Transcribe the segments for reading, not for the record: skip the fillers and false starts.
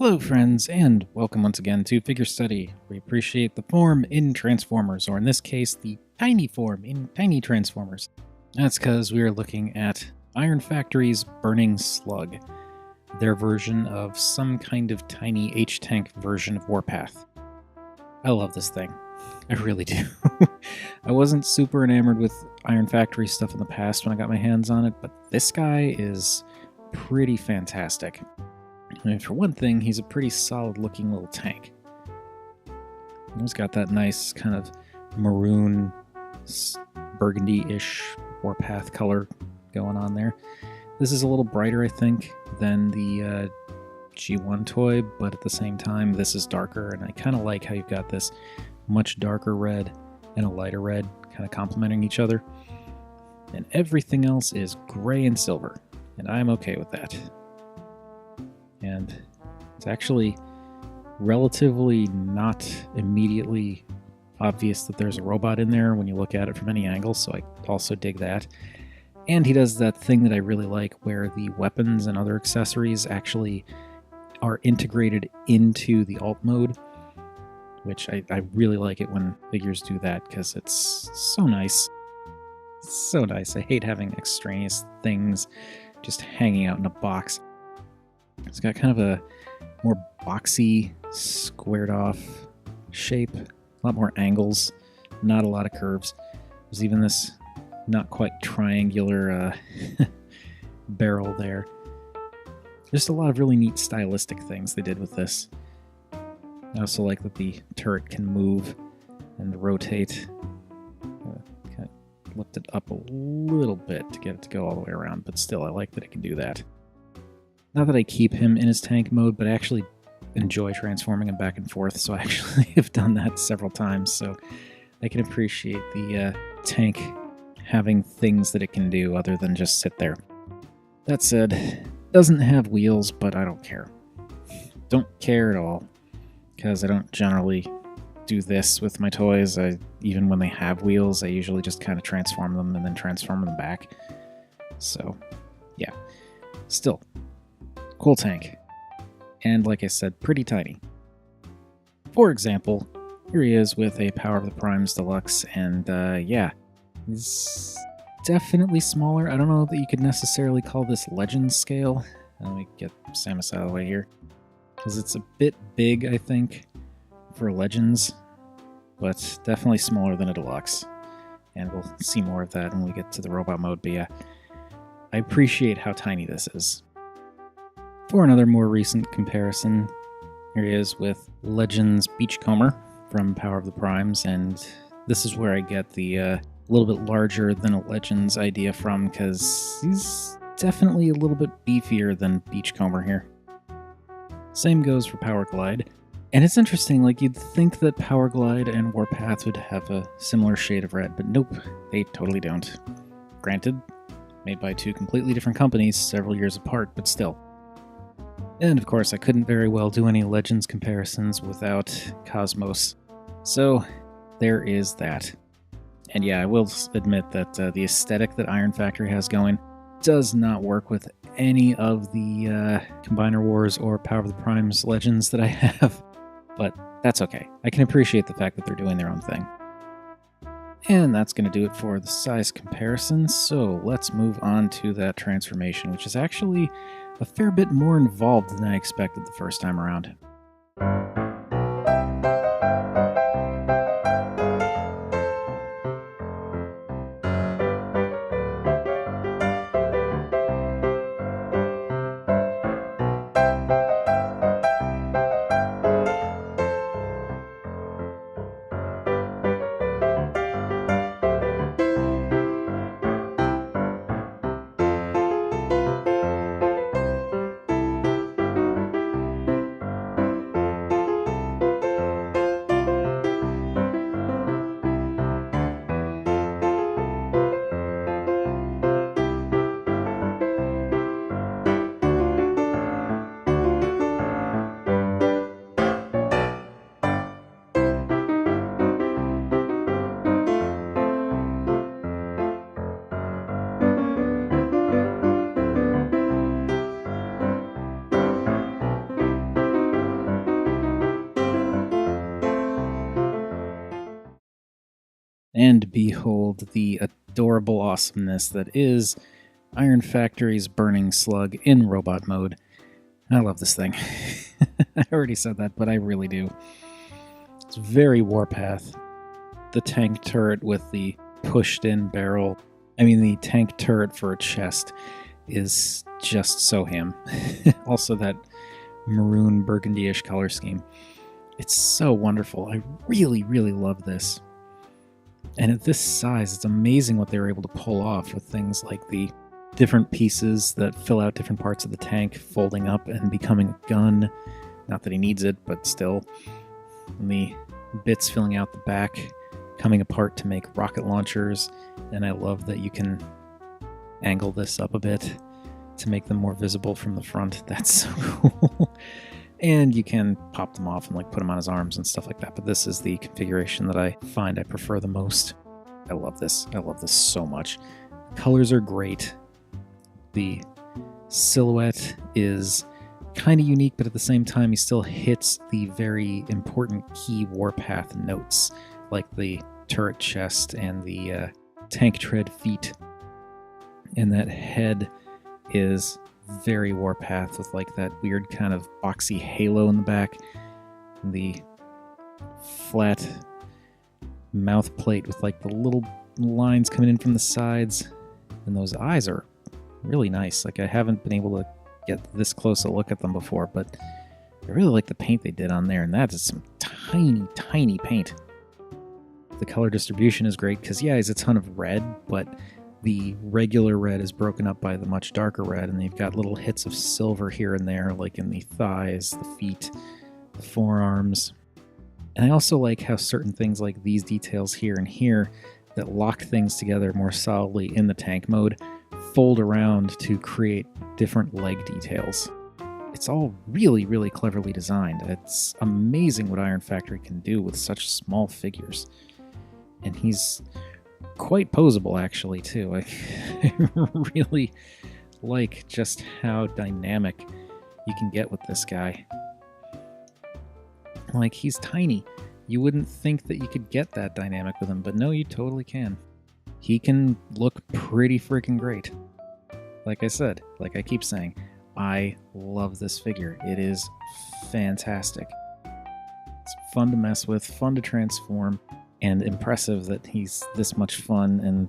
Hello friends, and welcome once again to Figure Study. We appreciate the form in Transformers, or in this case, the tiny form in Tiny Transformers. That's because we are looking at Iron Factory's Burning Slug, their version of some kind of tiny H-Tank version of Warpath. I love this thing. I really do. I wasn't super enamored with Iron Factory stuff in the past when I got my hands on it, but this guy is pretty fantastic. I mean, for one thing, he's a pretty solid-looking little tank. He's got that nice kind of maroon, burgundy-ish Warpath color going on there. This is a little brighter, I think, than the G1 toy, but at the same time, this is darker, and I kind of like how you've got this much darker red and a lighter red kind of complementing each other. And everything else is gray and silver, and I'm okay with that. And it's actually relatively not immediately obvious that there's a robot in there when you look at it from any angle, so I also dig that. And he does that thing that I really like where the weapons and other accessories actually are integrated into the alt mode, which I really like it when figures do that because it's so nice. It's so nice. I hate having extraneous things just hanging out in a box. It's got kind of a more boxy, squared off shape, a lot more angles, not a lot of curves. There's even this not quite triangular barrel there. Just a lot of really neat stylistic things they did with this. I also like that the turret can move and rotate. Kind of lift it up a little bit to get it to go all the way around, but still I like that it can do that. Not that I keep him in his tank mode, but I actually enjoy transforming him back and forth, so I actually have done that several times, so I can appreciate the tank having things that it can do other than just sit there. That said, it doesn't have wheels, but I don't care. Don't care at all, because I don't generally do this with my toys. Even when they have wheels, I usually just kind of transform them and then transform them back. So, yeah. Still, cool tank. And like I said, pretty tiny. For example, here he is with a Power of the Primes Deluxe, and yeah, he's definitely smaller. I don't know that you could necessarily call this Legends scale. Let me get Samus out of the way here, because it's a bit big, I think, for Legends, but definitely smaller than a Deluxe. And we'll see more of that when we get to the robot mode, but yeah, I appreciate how tiny this is. For another more recent comparison, here he is with Legends Beachcomber from Power of the Primes, and this is where I get the little bit larger than a Legends idea from, because he's definitely a little bit beefier than Beachcomber here. Same goes for Power Glide, and it's interesting, like you'd think that Power Glide and Warpath would have a similar shade of red, but nope, they totally don't. Granted, made by two completely different companies several years apart, but still. And of course, I couldn't very well do any Legends comparisons without Cosmos. So, there is that. And yeah, I will admit that the aesthetic that Iron Factory has going does not work with any of the Combiner Wars or Power of the Primes Legends that I have. But that's okay. I can appreciate the fact that they're doing their own thing. And that's going to do it for the size comparison, so let's move on to that transformation, which is actually a fair bit more involved than I expected the first time around. And behold the adorable awesomeness that is Iron Factory's Burning Slug in robot mode. I love this thing. I already said that, but I really do. It's very Warpath. The tank turret with the pushed-in barrel. I mean, the tank turret for a chest is just so him. Also, that maroon burgundy-ish color scheme. It's so wonderful. I really, really love this. And at this size, it's amazing what they were able to pull off with things like the different pieces that fill out different parts of the tank, folding up and becoming a gun. Not that he needs it, but still. And the bits filling out the back, coming apart to make rocket launchers. And I love that you can angle this up a bit to make them more visible from the front. That's so cool. And you can pop them off and like put them on his arms and stuff like that. But this is the configuration that I find I prefer the most. I love this. I love this so much. Colors are great. The silhouette is kind of unique, but at the same time, he still hits the very important key Warpath notes, like the turret chest and the tank tread feet. And that head is very Warpath with like that weird kind of boxy halo in the back. And the flat mouth plate with like the little lines coming in from the sides. And those eyes are really nice. Like, I haven't been able to get this close a look at them before, but I really like the paint they did on there, and that is some tiny, tiny paint. The color distribution is great because, yeah, it's a ton of red, but the regular red is broken up by the much darker red, and they've got little hits of silver here and there, like in the thighs, the feet, the forearms. And I also like how certain things like these details here and here that lock things together more solidly in the tank mode fold around to create different leg details. It's all really, really cleverly designed. It's amazing what Iron Factory can do with such small figures. And he's quite posable, actually, too. I really like just how dynamic you can get with this guy. Like, he's tiny. You wouldn't think that you could get that dynamic with him, but no, you totally can. He can look pretty freaking great. Like I said, like I keep saying, I love this figure. It is fantastic. It's fun to mess with, fun to transform, and impressive that he's this much fun and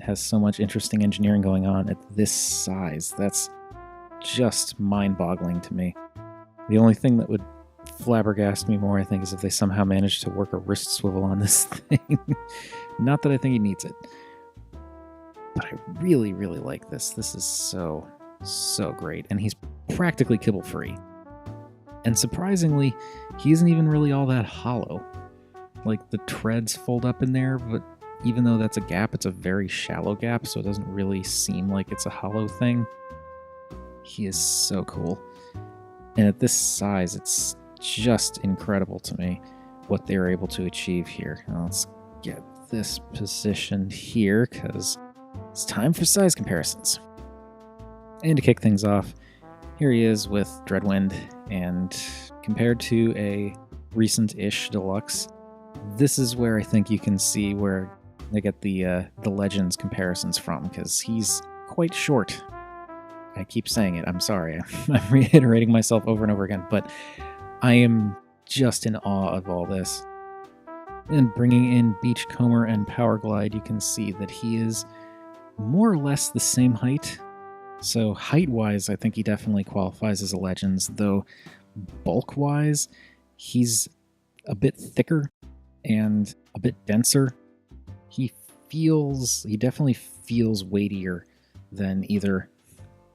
has so much interesting engineering going on at this size. That's just mind-boggling to me. The only thing that would flabbergast me more, I think, is if they somehow managed to work a wrist swivel on this thing. Not that I think he needs it, but I really, really like this. This is so, so great, and he's practically kibble-free. And surprisingly, he isn't even really all that hollow. Like, the treads fold up in there, but even though that's a gap, it's a very shallow gap, so it doesn't really seem like it's a hollow thing. He is so cool. And at this size, it's just incredible to me what they were able to achieve here. Now let's get this positioned here, because it's time for size comparisons. And to kick things off, here he is with Dreadwind, and compared to a recent-ish deluxe, this is where I think you can see where they get the Legends comparisons from, because he's quite short. I keep saying it, I'm sorry, I'm reiterating myself over and over again, but I am just in awe of all this. And bringing in Beachcomber and Powerglide, you can see that he is more or less the same height. So height-wise, I think he definitely qualifies as a Legends, though bulk-wise, he's a bit thicker and a bit denser. He definitely feels weightier than either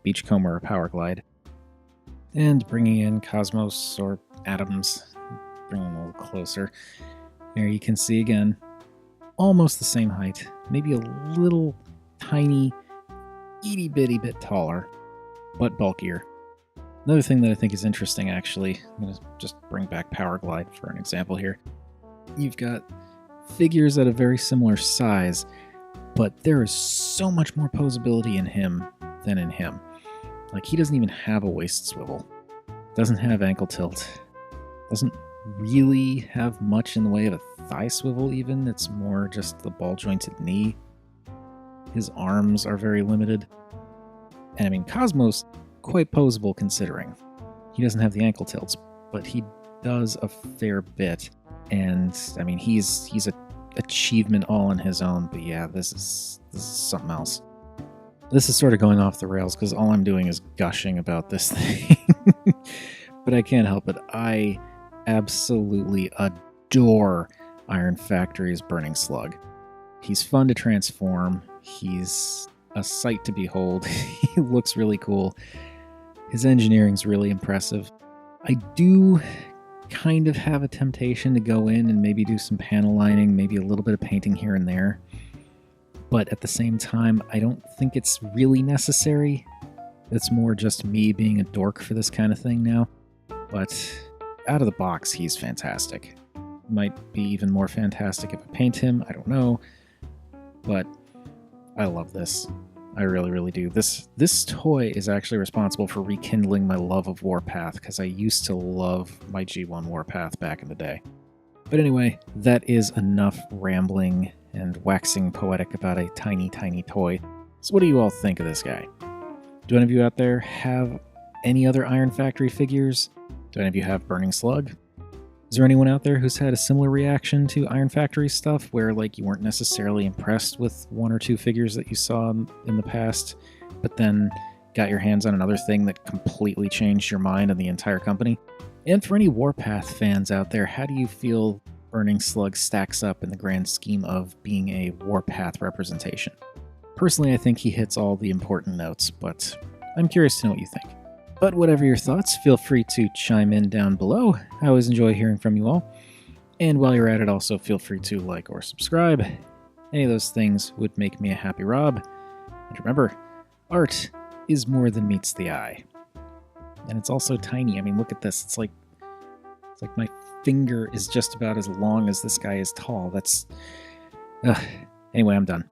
Beachcomber or Powerglide. And bringing in Cosmos or Atoms, bring him a little closer. There you can see again, almost the same height, maybe a little tiny, itty bitty bit taller, but bulkier. Another thing that I think is interesting, actually, I'm going to just bring back Powerglide for an example here. You've got figures at a very similar size, but there is so much more posability in him than in him. Like, he doesn't even have a waist swivel, doesn't have ankle tilt, doesn't really have much in the way of a thigh swivel even. It's more just the ball-jointed knee. His arms are very limited. And I mean, Cosmo's quite posable considering. He doesn't have the ankle tilts, but he does a fair bit. And I mean, he's an achievement all on his own. But yeah, this is something else. This is sort of going off the rails because all I'm doing is gushing about this thing. But I can't help it. I absolutely adore Iron Factory's Burning Slug. He's fun to transform. He's a sight to behold. He looks really cool. His engineering's really impressive. I do kind of have a temptation to go in and maybe do some panel lining, maybe a little bit of painting here and there. But at the same time, I don't think it's really necessary. It's more just me being a dork for this kind of thing now. But out of the box, he's fantastic. Might be even more fantastic if I paint him, I don't know. But I love this. I really, really do. This toy is actually responsible for rekindling my love of Warpath, because I used to love my G1 Warpath back in the day. But anyway, that is enough rambling and waxing poetic about a tiny, tiny toy. So what do you all think of this guy? Do any of you out there have any other Iron Factory figures? Do any of you have Burning Slug? Is there anyone out there who's had a similar reaction to Iron Factory stuff where like you weren't necessarily impressed with one or two figures that you saw in the past, but then got your hands on another thing that completely changed your mind on the entire company? And for any Warpath fans out there, how do you feel Burning Slug stacks up in the grand scheme of being a Warpath representation? Personally, I think he hits all the important notes, but I'm curious to know what you think. But whatever your thoughts, feel free to chime in down below. I always enjoy hearing from you all. And while you're at it, also feel free to like or subscribe. Any of those things would make me a happy Rob. And remember, art is more than meets the eye. And it's also tiny. I mean, look at this. It's like my finger is just about as long as this guy is tall. That's... Anyway, I'm done.